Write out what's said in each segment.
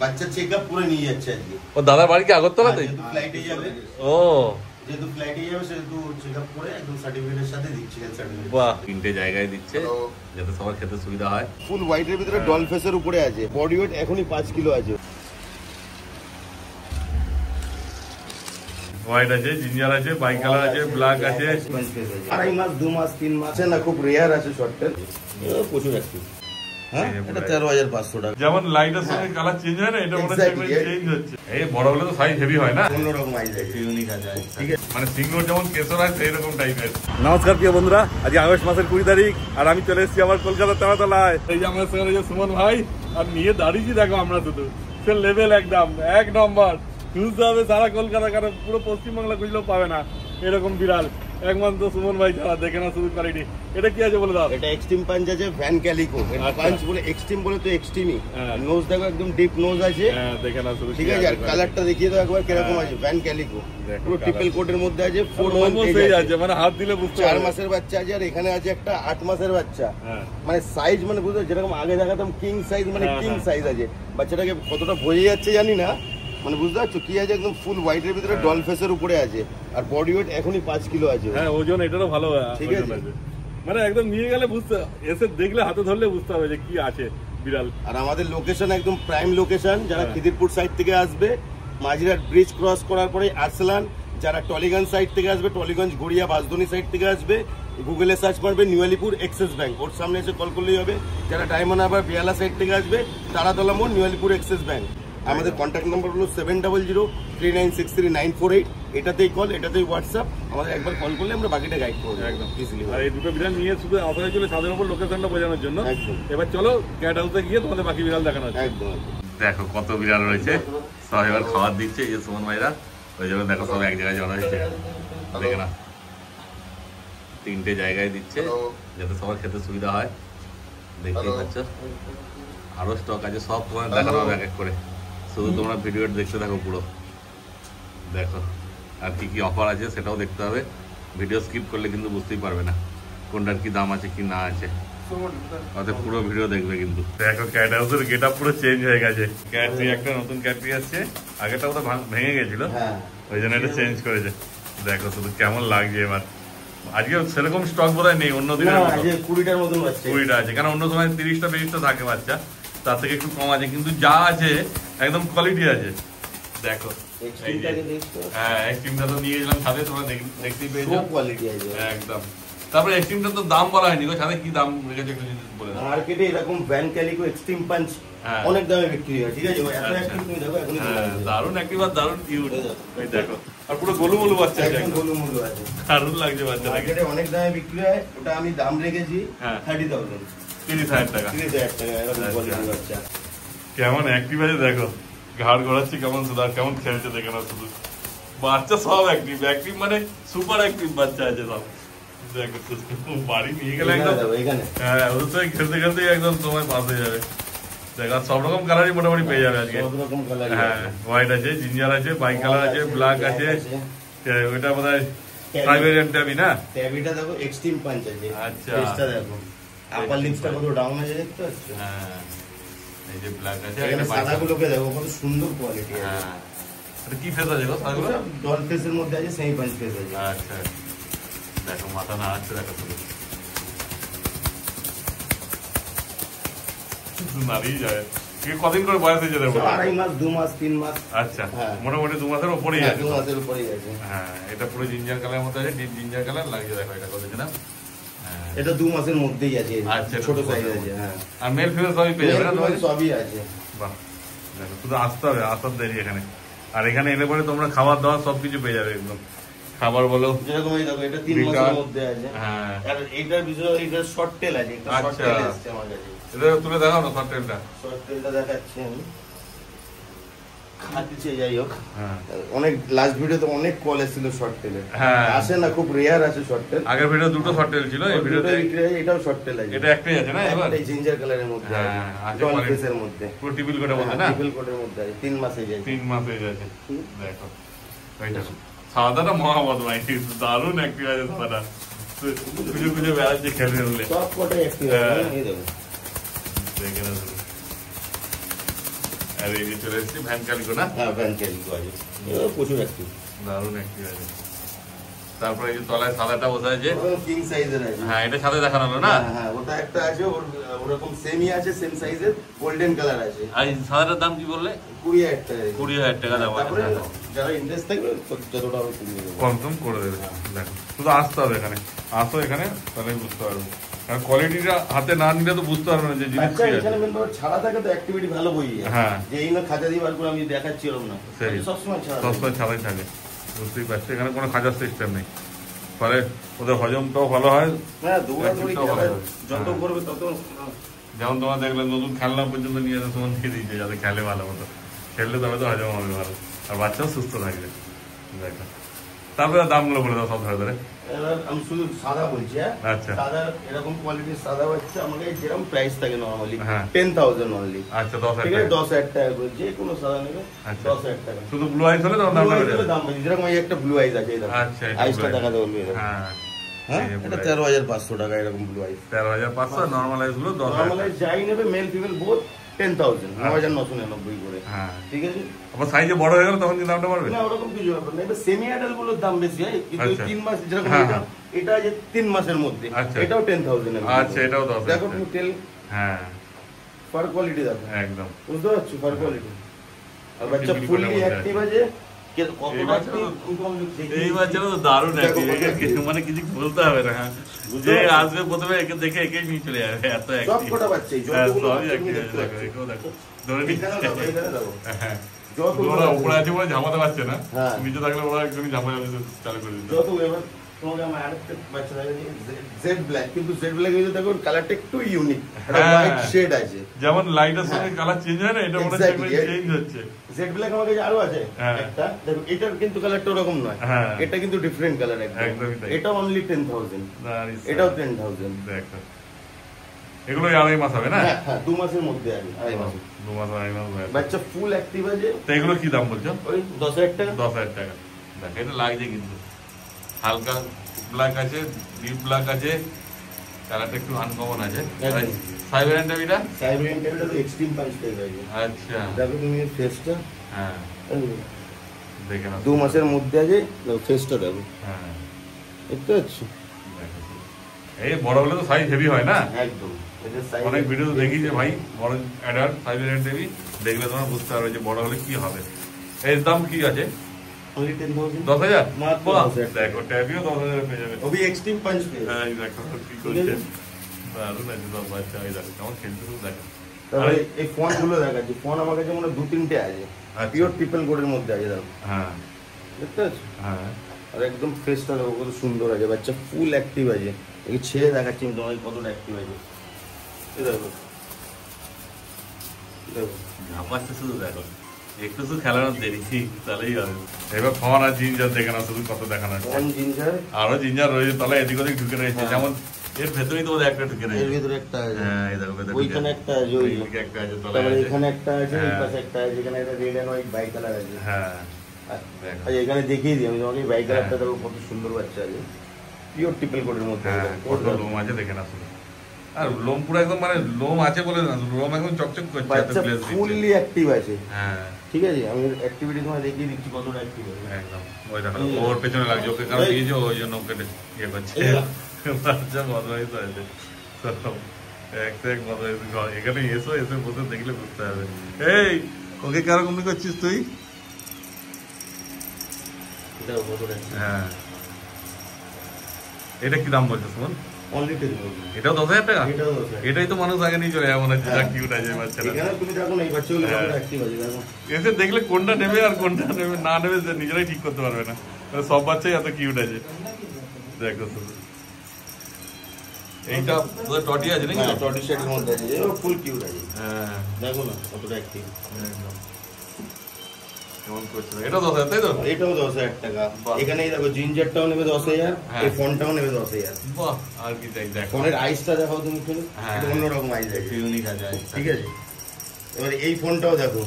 বাচ্চা চেকআপ করে নিয়ে যাচ্ছে আজকে। ও দাদার বাড়ি কি আগরতলাতে? ফ্লাইটে যাবে। ও যেহেতু ফ্লাইটে যাবে সেহেতু চেকআপ করে একদম সার্টিফিকেটের সাথে দিচ্ছে, হেলথ সার্টিফিকেট। বাহ, 3টে জায়গায় দিচ্ছে যাতে সবার খেতে সুবিধা হয়। ফুল হোয়াইটের ভিতরে ডল ফেসের উপরে আছে, বডি ওয়েট এখনই 5 কিলো আছে। হোয়াইট আছে, জিঞ্জার আছে, বাই কালার আছে, ব্ল্যাক আছে। 2.5 মাস 2 মাস 3 মাস না, খুব রেয়ার আছে শর্টের। প্রচুর অ্যাক্টিভ। হ্যাঁ, এটা 13,500 টাকা। যেমন লাইটের সঙ্গে কালার চেঞ্জ হয় না, এটা মনে হচ্ছে চেঞ্জ হচ্ছে। এই বড় হলে তো সাইজ হেভি হয় না, অন্যরকম আইজ আছে, ইউনিক আছে। ঠিক আছে, মানে সিঙ্গুর যেমন কেশর হয় সেই রকম টাইপের। নমস্কার প্রিয় বন্ধুরা, আজ আগস্ট মাসের 20 তারিখ আর আমি চলে এসেছি আমার কলকাতার তেমাতলায়। এই যে আমাদের সঙ্গে যে সুমন ভাই আর নিয়ে দাঁড়িয়েছি, দেখো আমরা শুধু সে লেভেল একদম 1 নম্বর। খুঁজতে হবে সারা কলকাতা, কারণ পুরো পশ্চিমবাংলা খুঁজলেও পাবে না এরকম বিড়াল, একমাত্র সুমন ভাই ছাড়া। দেখে না শুধু কোয়ালিটি। এটা কি আছে বলে দাও? এটা এক্সট্রিম পাঞ্চ আছে, ভ্যান ক্যালিকো। পাঞ্চ বলে এক্সট্রিম বলে তো এক্সট্রিমই। নোজ দেখো একদম ডিপ নোজ আছে। হ্যাঁ, দেখে না শুধু। ঠিক আছে, আর কালারটা দেখিয়ে দাও একবার কিরকম আছে। ভ্যান ক্যালিকো পুরো ট্রিপল কোটের মধ্যে আছে। 4 মান্থ আছে, মানে হাত দিলে বুঝতে 4 মাসের বাচ্চা আছে, আর এখানে আছে একটা 8 মাসের বাচ্চা। মানে সাইজ মানে বুঝতে যেরকম আগে দেখাতাম কিং সাইজ, মানে কিং সাইজ আছে। বাচ্চাটাকে কতটা বোঝা যাচ্ছে জানি না, মানে বুঝতে পারছো কি আছে। একদম ফুল হোয়াইটের ভিতরে ডল ফেসের উপরে আছে, আর বডি ওয়েট এখনই 5 কিলো আছে। হ্যাঁ, ওজন এটারও ভালো। ঠিক আছে, মানে একদম নিয়ে গেলে বুঝতে, এসে দেখলে হাতে ধরলে বুঝতে হবে যে কি আছে বিড়াল। আর আমাদের লোকেশন একদম প্রাইম লোকেশন। যারা খিদিরপুর সাইড থেকে আসবে, মাঝিরহাট ব্রিজ ক্রস করার পরে আরসালান। যারা টলিগঞ্জ সাইড থেকে আসবে, টলিগঞ্জ গড়িয়া বাসদনি সাইড থেকে আসবে, গুগলে সার্চ করবে নিউ আলিপুর এক্সিস ব্যাংক, ওর সামনে এসে কল করলেই হবে। যারা ডায়মন্ড হারবার বিয়ালা সাইড থেকে আসবে, তারাতলা মোড়, নিউ আলিপুর এক্সিস ব্যাংক। আমাদের কন্ট্যাক্ট নাম্বার হলো 7003963948। এটাতেই কল, এটাতেই হোয়াটসঅ্যাপ। আমাদের একবার কল করলে আমরা বাকিটা গাইড করবো একদম ইজিলি। আর এই দুটো বিড়াল নিয়ে শুধু আসার ছিল ছাদের উপর লোকেশনটা বোঝানোর জন্য। এবার চলো ক্যাট হাউসে গিয়ে তোমাদের বাকি বিড়াল দেখানো হচ্ছে। একদম দেখো কত বিড়াল রয়েছে, সব এবার খাবার দিচ্ছে এই সুমন ভাইরা। ওই জন্য দেখো সব এক জায়গায় জড়ো হয়েছে। দেখে না 3টে জায়গায় দিচ্ছে যাতে সবার খেতে সুবিধা হয়। দেখতেই পাচ্ছ, আরো স্টক আছে, সব তোমার দেখানো হবে এক এক করে। শুধু তোমরা ভিডিওটা দেখতে থাকো পুরো। দেখো আর কি কি অফার আছে সেটাও দেখতে হবে। ভিডিও স্কিপ করলে কিন্তু বুঝতেই পারবে না কোনটার কি দাম আছে কি না আছে। অতএব পুরো ভিডিও দেখবে কিন্তু। দেখো ক্যাট হাউসের গেট আপ পুরো চেঞ্জ হয়ে গেছে। ক্যাটরি একটা নতুন ক্যাটরি আসছে, আগেটা তো ভেঙে গেছিল, ওই জন্য এটা চেঞ্জ করেছে। দেখো শুধু কেমন লাগছে এবার। আজকে সেরকম স্টক বোধহয় নেই, অন্য দিনের 20টার মতন বাচ্চা 20টা আছে, কারণ অন্য সময় 30টা 20টা থাকে বাচ্চা, তার থেকে একটু কম আছে। কিন্তু যা আছে একদম কোয়ালিটি আছে। দেখো হ্যাঁ, এক্সট্রিমটা তো নিয়ে গেলাম সাথে, তোমরা দেখতেই পেয়েছো কোয়ালিটি আছে একদম। তারপরে এক্সট্রিমটা তো দাম বলা হয়নি গো, সাথে কি দাম রেখেছে একটু বলে দাও। মার্কেটে এরকম ভ্যান ক্যালিকো এক্সট্রিম পাঞ্চ অনেক দামে বিক্রি হয়। ঠিক আছে, এত অ্যাক্টিভ তুমি দেখো এখন। দারুণ অ্যাক্টিভ আর দারুণ কিউট। এই দেখো, আর পুরো গোলুমোলু বাচ্চা, একদম গোলুমোলু আছে, দারুণ লাগছে বাচ্চা। মার্কেটে অনেক দামে বিক্রি হয়, ওটা আমি দাম রেখেছি 30,000 টাকা। 30,000 টাকা এরকম কোয়ালিটি বাচ্চা। কেমন অ্যাক্টিভ আছে দেখো, ঘাড় ঘোরাচ্ছে কেমন, শুধু আর কেমন খেলছে দেখে না শুধু। বাচ্চা সব অ্যাক্টিভ, অ্যাক্টিভ মানে সুপার অ্যাক্টিভ বাচ্চা আছে সব। দেখো বাড়ি নিয়ে গেলে একদম, হ্যাঁ ওদের সঙ্গে খেলতে খেলতে একদম সময় পাস হয়ে যাবে। দেখো সব রকম কালারই মোটামুটি পেয়ে যাবে আজকে। হ্যাঁ, হোয়াইট আছে, জিঞ্জার আছে, বাই কালার আছে, ব্ল্যাক আছে। ওইটা বোধহয় ট্রাইবেরিয়ান ট্যাবি না? ট্যাবিটা দেখো এক্সট্রিম পাঞ্চ আছে। আচ্ছা, এটা দেখো আপার লিপসটা কত ডাউন আছে দেখতে পাচ্ছ? হ্যাঁ, এই যে ব্ল্যাক আছে, এখানে সাদাগুলোকে দেখো কত সুন্দর কোয়ালিটি আছে। হ্যাঁ, এটা কি ফেস আছে গো সাদাগুলো? ডল ফেসের মধ্যে আছে, সেমি পাঞ্চ ফেস আছে। আচ্ছা, দেখো মাথা না আসছে, দেখো শুধু নাড়িয়ে যায়। কদিন করে বয়স হয়েছে? 2.5 মাস 2 মাস 3 মাস। আচ্ছা, মোটামুটি 2 মাসের উপরেই আছে। 2 মাসের উপরেই আছে। হ্যাঁ, এটা পুরো জিঞ্জার কালার মতো আছে, ডিপ জিঞ্জার কালার লাগছে। দেখো এটা কত না, এটা 2 মাসের মধ্যেই আছে। আচ্ছা, ছোট সাইজ আছে। হ্যাঁ, আর মেল ফিমেল সবই পেয়ে যাবে না? সবই আছে। বাহ, দেখো শুধু আসতে হবে, আসার দেরি এখানে। আর এখানে এলে পরে তোমরা খাবার দাবার সবকিছু পেয়ে যাবে একদম। খাবার বলো যেরকম এই দেখো, এটা 3 মাসের মধ্যে আছে। হ্যাঁ, আর এইটার বিষয় এটা শর্ট টেল আছে, একটা শর্ট টেল আছে আমার কাছে। এটা তুলে দেখাও না শর্ট টেলটা। শর্ট টেলটা দেখাচ্ছি আমি, খাচ্ছি। যাই হোক, অনেক লাস্ট ভিডিওতে অনেক কল এসেছিল শর্ট টেলের। হ্যাঁ, আসে না, খুব রেয়ার আছে শর্ট টেল। আগের ভিডিও দুটো শর্ট টেল ছিল, এই ভিডিওতে এটাও শর্ট টেল আছে। এটা একটাই আছে না? এবার এই জিঞ্জার কালারের মধ্যে, ডল ফেসের মধ্যে, পুরো টিপিল কোটের মধ্যে না? টিপিল কোটের মধ্যে আছে, 3 মাসে যায়। 3 মাসে যাচ্ছে। দেখো এইটা সাদাটা মহামত ভাই, দারুণ অ্যাক্টিভ আছে সাদাটা। খুঁজে খুঁজে বেড়াচ্ছে খেলে উঠলে, সব কোটে অ্যাক্টিভ আছে। এই দেখো, দেখে না আর এই যে চলে এসেছি ভ্যান ক্যালিকো না? হ্যাঁ ভ্যান ক্যালিকো আছে, প্রচুর অ্যাক্টিভ, দারুণ অ্যাক্টিভ আছে। তারপরে এই যে তলায় সাদাটা বসে আছে, কিং সাইজের আছে। হ্যাঁ এটা সাথে দেখানো হলো না? হ্যাঁ ওটা একটা আছে, ওরকম সেমই আছে, সেম সাইজের, গোল্ডেন কালার আছে। আর এই সাদাটার দাম কি বললে? 20,000 টাকা। 20,000 টাকা দাম। তারপরে যারা ইন্টারেস্ট থাকবে যতটা হবে কনফার্ম করে দেবে। দেখো শুধু আসতে হবে এখানে, আসো এখানে তাহলে বুঝতে পারবো, কারণ কোয়ালিটিটা হাতে না নিলে তো বুঝতে পারবে না যে জিনিস কি আছে। এখানে ছাড়া থাকে তো অ্যাক্টিভিটি ভালো বই। হ্যাঁ যে এই না খাজা দিয়ে বার করে আমি দেখাচ্ছি এরকম না, সবসময় ছাড়াই থাকে, বুঝতেই পারছি। এখানে কোনো খাজার সিস্টেম নেই, ফলে ওদের হজমটাও ভালো হয়। হ্যাঁ যত করবে তত। যেমন তোমার দেখলে নতুন খেলনা পর্যন্ত নিয়ে এসে তোমার দিয়ে দিয়েছে, যাতে খেলে ভালো মতো, খেললে তবে তো হজম হবে ভালো, আর বাচ্চাও সুস্থ থাকবে। দেখো তারপরে দামগুলো বলে দাও সব ধরে ধরে। আমি শুধু সাদা বলছি। আচ্ছা সাদা এরকম কোয়ালিটির সাদা হচ্ছে আমাকে যেরকম প্রাইস থাকে নরমালি 10,000 অনলি। আচ্ছা 10,000 টাকা, 10,000 টাকা করে যে কোনো সাদা নেবে 10,000 টাকা। শুধু ব্লু আইস হলে দাম বেশি, যেরকম এই একটা ব্লু আইস আছে, আচ্ছা আইসটা দেখাতে বলবি। হ্যাঁ এটা 13,500 টাকা এরকম ব্লু আইস। 13,500। নরমাল আইস গুলো 10,000। নরমাল আইস যাই নেবে মেল ফিমেল বোথ 10,000, 9,999 করে। হ্যাঁ ঠিক আছে। আবার সাইজে বড় হয়ে গেল তখন কি দামটা বাড়বে? না ওরকম কিছু ব্যাপার না, এটা সেমি অ্যাডাল্ট গুলোর দাম বেশি হয়, কিন্তু 3 মাস যেরকম এটা যে 3 মাসের মধ্যে, এটাও 10,000 এর। আচ্ছা এটাও 10,000। দেখো তুমি তেল, হ্যাঁ ফার কোয়ালিটি দেখো একদম, বুঝতে পারছো ফার কোয়ালিটি। আর বাচ্চা ফুললি অ্যাক্টিভ আছে, এই বাচ্চাটা তো দারুণ অ্যাক্টিভ, মানে কিছু বলতে হবে না। যে আসবে প্রথমে একে দেখে একে নিয়ে চলে যাবে, এত অ্যাক্টিভ। সবকটা বাচ্চা সবই অ্যাক্টিভ আছে। দেখো দেখো ধরে নিচ্ছে, হ্যাঁ ওরা উপরে আছে বলে ঝামাতে পারছে না, নিচে থাকলে ওরা একদমই ঝামা চালু করে দিত। যত এবার তোমাকে আমার আরেকটা বাচ্চা লাগে জেড ব্ল্যাক, কিন্তু জেড ব্ল্যাক এর দেখো কালারটা একটু ইউনিক, একটা হোয়াইট শেড আছে, যেমন লাইটের সঙ্গে কালার চেঞ্জ হয় না, এটা মনে হচ্ছে চেঞ্জ হচ্ছে। জেড ব্ল্যাক আমার কাছে আরো আছে একটা, দেখো এটার কিন্তু কালারটা ওরকম নয়, এটা কিন্তু ডিফারেন্ট কালার একদম। এটা অনলি 10,000, এটাও 10,000। দেখো এগুলো 2.5 মাস হবে না? হ্যাঁ 2 মাসের মধ্যে আছে, 2.5 মাস 2 মাস 2.5 মাস বাচ্চা ফুল অ্যাক্টিভ আছে। তো এগুলো কি দাম বলছো? ওই 10,000 টাকা। 10,000 টাকা। দেখো এটা লাগছে কিন্তু হালকা ব্ল্যাক আছে, ডিপ ব্ল্যাক আছে, কালারটা একটু আনকমন আছে। সাইবেরিয়ান টেবিটা? সাইবেরিয়ান টেবিটা তো এক্সট্রিম পাঁচ টাইপ আছে। আচ্ছা দেখো তুমি ফেসটা, হ্যাঁ দেখে নাও 2 মাসের মধ্যে আছে, ফেসটা দেখো। হ্যাঁ দেখতে পাচ্ছ? এই বড় হলে তো সাইজ হেভি হয় না একদম। অনেক ভিডিও দেখি যে ভাই বড় অ্যাডাল্ট সাইবেরিয়ান টেবি দেখলে তোমরা বুঝতে পারবে যে বড় হলে কি হবে। এর দাম কি আছে? 10,000। দেখো ট্যাবিও 10,000 পেয়ে যাবে, ওবি এক্সট্রিম পাঞ্চ পেয়ে। হ্যাঁ দেখো কি করছে, দারুণ আছে সব বাচ্চা। এই দেখো কেমন খেলতে শুধু দেখো। তারপরে এই ফোন গুলো দেখাচ্ছি, ফোন আমার কাছে মনে হয় 2-3টে আছে, পিওর ট্রিপল কোডের মধ্যে আছে দেখো। হ্যাঁ দেখতে পাচ্ছ? হ্যাঁ আর একদম ফেসটা দেখো কত সুন্দর আছে, বাচ্চা ফুল অ্যাক্টিভ আছে। এই ছেড়ে দেখাচ্ছি আমি তোমাকে কতটা অ্যাক্টিভ আছে। এই দেখো দেখো ঝাপাচ্ছে শুধু, দেখো একটু শুধু খেলানোর দেরি তাহলেই হবে। এবার ফোন আর জিঞ্জার দেখে না, শুধু কত দেখানো, জিঞ্জার আরো জিঞ্জার রয়েছে তলায় এদিক ওদিক ঢুকে রয়েছে। যেমন এর ভেতরেই তো একটা ঢুকে রয়েছে, এর ভিতরে একটা আছে। হ্যাঁ এই দেখো ভেতরে ওইখানে একটা আছে, ওইদিকে একটা আছে, তলায় তারপরে আছে, এখানে একটা আছে, এই পাশে একটা আছে, এখানে একটা red and white bicolour আছে। হ্যাঁ আচ্ছা এখানে দেখিয়ে দিই আমি তোমাকে, বাই কালারটা দেখো কত সুন্দর বাচ্চা আছে, পিওর ট্রিপল কোডের মধ্যে। কত লোম আছে দেখে না শুধু, আর লোম পুরো একদম মানে লোম আছে বলে না, লোম একদম চকচক করছে, বাচ্চা ফুললি অ্যাক্টিভ আছে। হ্যাঁ ঠিক আছে, আমি অ্যাক্টিভিটি তোমায় দেখিয়ে দিচ্ছি কতটা অ্যাক্টিভ আছে একদম। ওই দেখো ওর পেছনে লাগছে, ওকে কারণ দিয়েছে ওই জন্য ওকে ইয়ে করছে। বাচ্চা বদমাইশ আছে সব, এক বদমাইশ। এখানে এসে বসে দেখলে বুঝতে হবে। এই ওকে কারো কমনি করছিস তুই? হ্যাঁ এটা কি দাম বলছো সুমন? এটাও 10,000 টাকা? এটাই তো মানুষ আগে নিয়ে চলে যায়, মনে হচ্ছে কিউট আছে বাচ্চাটা। এসে দেখলে কোনটা নেবে আর কোনটা নেবে না নেবে নিজেরাই ঠিক করতে পারবে না, সব বাচ্চাই এত কিউট আছে। দেখো শুধু এইটা টটি আছে নাকি? টটি সেটের মধ্যে আছে, ফুল কিউট আছে। হ্যাঁ দেখো না কতটা অ্যাক্টিভ একদম। কেমন করছে? এটা 10,000 তাই তো? এটাও 10,000 টাকা। এখানে দেখো জিঞ্জারটাও নেবে 10,000, এই ফোনটাও নেবে 10,000। বাহ আর কি চাই। দেখো ফোনের আইসটা দেখাও তুমি, এটা অন্যরকম আইস আছে, ইউনিক আছে। ঠিক আছে এবারে এই ফোনটাও দেখো,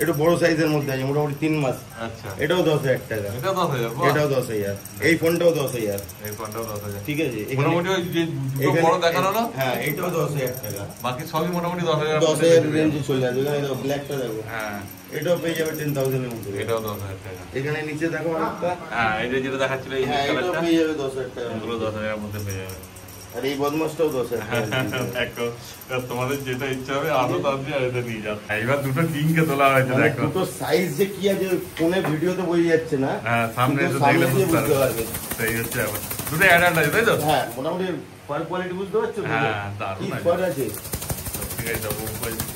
একটু বড় সাইজের মধ্যে আছে, মোটামুটি 3 মাস। আচ্ছা, এটাও 10,000 টাকা। এটাও 10,000, এটাও 10,000। এই ফোনটাও 10,000। এই ফোনটাও 10,000, ঠিক আছে। মোটামুটি ওই যে দুটো বড় দেখানো না, হ্যাঁ এটাও 10,000 টাকা। বাকি সবই মোটামুটি 10,000 রেঞ্জে চলে আসবে। এখানে দেখো ব্ল্যাকটা দেখো, হ্যাঁ এটাও পেয়ে যাবে 10,000 এর মধ্যে। এটাও 10,000 টাকা। এখানে নিচে দেখো আরেকটা, হ্যাঁ এই যে যেটা দেখাচ্ছিল এই এটাও পেয়ে যাবে 10,000 টাকা। এগুলো 10,000 এর মধ্যে পেয়ে যাবে। আর এই বদমাসটাও 10,000 টাকা। দেখো তোমাদের যেটা ইচ্ছা হবে আসো তাড়াতাড়ি আর এটা নিয়ে যাও। এইবার দুটো কিংকে তোলা হয়েছে, দেখো দুটো সাইজ যে কি আছে ফোনে ভিডিওতে বোঝা যাচ্ছে না, হ্যাঁ সামনে এসে দেখলে বুঝতে পারবে। সেই হচ্ছে আবার দুটো অ্যাডাল্ট আছে তাই তো? হ্যাঁ মোটামুটি ফার কোয়ালিটি বুঝতে পারছো? হ্যাঁ দারুণ কি ফার আছে। ঠিক আছে,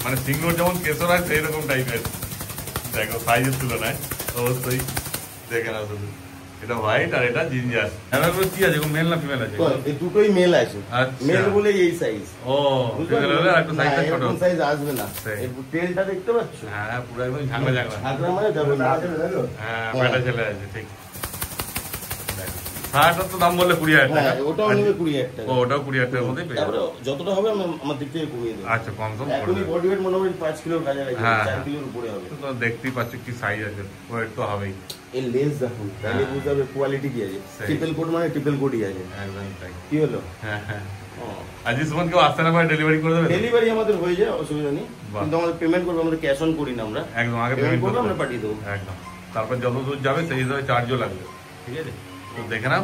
মানে সিঙ্গুর যেমন কেশর হয় সেই রকম টাইপের। দেখো সাইজের তুলনায় অবশ্যই দেখে নাও শুধু। এটা হোয়াইট আর এটা জিঞ্জার। এবার কি আছে, মেল না ফিমেল আছে? এই দুটোই মেল আছে। মেল বলে এই সাইজ। ও ফিমেল হলে একটু সাইজটা ছোট। এরকম সাইজ আসবে না। এই টেলটা দেখতে পাচ্ছ? হ্যাঁ পুরো একদম ঝাঁকড়া ঝাঁকড়া। ঝাঁকড়া মানে দেখো মাঝে দেখো। হ্যাঁ পেটা চলে আছে ঠিক। সারাটার তো দাম বললে 20,000 টাকা। হ্যাঁ ওটাও নেবে 20,000 টাকা। ও ওটাও 20,000 টাকার মধ্যেই পেয়ে যাবে। তারপরে যতটা হবে আমার দিক থেকে কমিয়ে দেব। আচ্ছা কম সম করে এখনই বডি ওয়েট মোটামুটি 5 কিলোর কাছাকাছি, হ্যাঁ 4 কিলোর উপরে হবে। তো দেখতেই পাচ্ছ কি সাইজ আছে, ওয়েট তো হবেই। এই লেন্স দেখো, তাহলে বুঝতে হবে কোয়ালিটি কি আছে। ট্রিপল কোট মানে ট্রিপল কোটই আছে। একদম তাই। কি হলো? হ্যাঁ হ্যাঁ। আজ সুমন কেউ আসতে না পারে ডেলিভারি করে দেবে? ডেলিভারি আমাদের হয়ে যায়, অসুবিধা নেই। কিন্তু আমাদের পেমেন্ট করবে, আমরা ক্যাশ অন করি না। আমরা একদম আগে পেমেন্ট করব, আমরা পাঠিয়ে দেবো। একদম। তারপর যত দূর যাবে সেই হিসাবে চার্জও লাগবে। ঠিক আছে, তো দেখে নাও।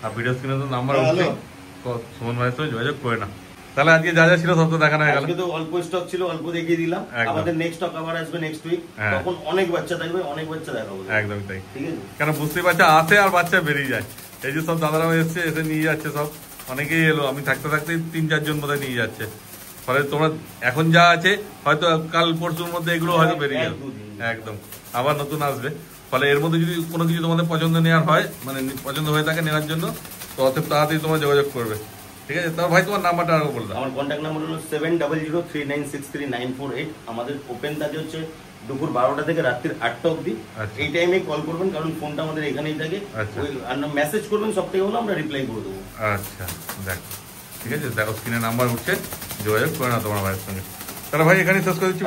আর ভিডিও স্ক্রিনে তো নাম্বার উঠছে, তো সুমন ভাইয়ের সাথে যোগাযোগ করে নাও। তাহলে আজকে যা যা ছিল সব তো দেখানো হয়ে গেল। আজকে তো অল্প স্টক ছিল, অল্প দেখিয়ে দিলাম। আমাদের নেক্সট স্টক আবার আসবে নেক্সট উইক, তখন অনেক বাচ্চা থাকবে, অনেক বাচ্চা দেখাবো। একদমই তাই। ঠিক আছে, কেন বুঝতেই পারছো আসে আর বাচ্চা বেরিয়ে যায়। এই যে সব দাদারাও এসছে, এসে নিয়ে যাচ্ছে সব। অনেকেই এলো, আমি থাকতে থাকতে 3-4 জন বোধহয় নিয়ে যাচ্ছে। ফলে তোমরা এখন যা আছে হয়তো কাল পরশুর মধ্যে এগুলো হয়তো বেরিয়ে যাবে। একদম আবার নতুন আসবে। ফলে এর মধ্যে যদি কোনো কিছু তোমাদের পছন্দ নেওয়ার হয়, মানে পছন্দ হয়ে থাকে নেওয়ার জন্য, তো অত তাড়াতাড়ি তোমরা যোগাযোগ করবে। ঠিক আছে, তার ভাই তোমার নাম্বারটা আরো বলবে। আমার কন্ট্যাক্ট নাম্বার হলো 7003963948। আমাদের ওপেন থাকে হচ্ছে দুপুর 12টা থেকে রাত্রির 8টা অবধি। এই টাইমে কল করবেন, কারণ ফোনটা আমাদের এখানেই থাকে। মেসেজ করবেন, সব থেকে হলো আমরা রিপ্লাই করে দেবো। আচ্ছা দেখো, ঠিক আছে, দেখো স্ক্রিনে নাম্বার উঠছে, যোগাযোগ করে নাও তোমার ভাইয়ের সঙ্গে। তাহলে ভাই এখানেই শেষ করে দিচ্ছি।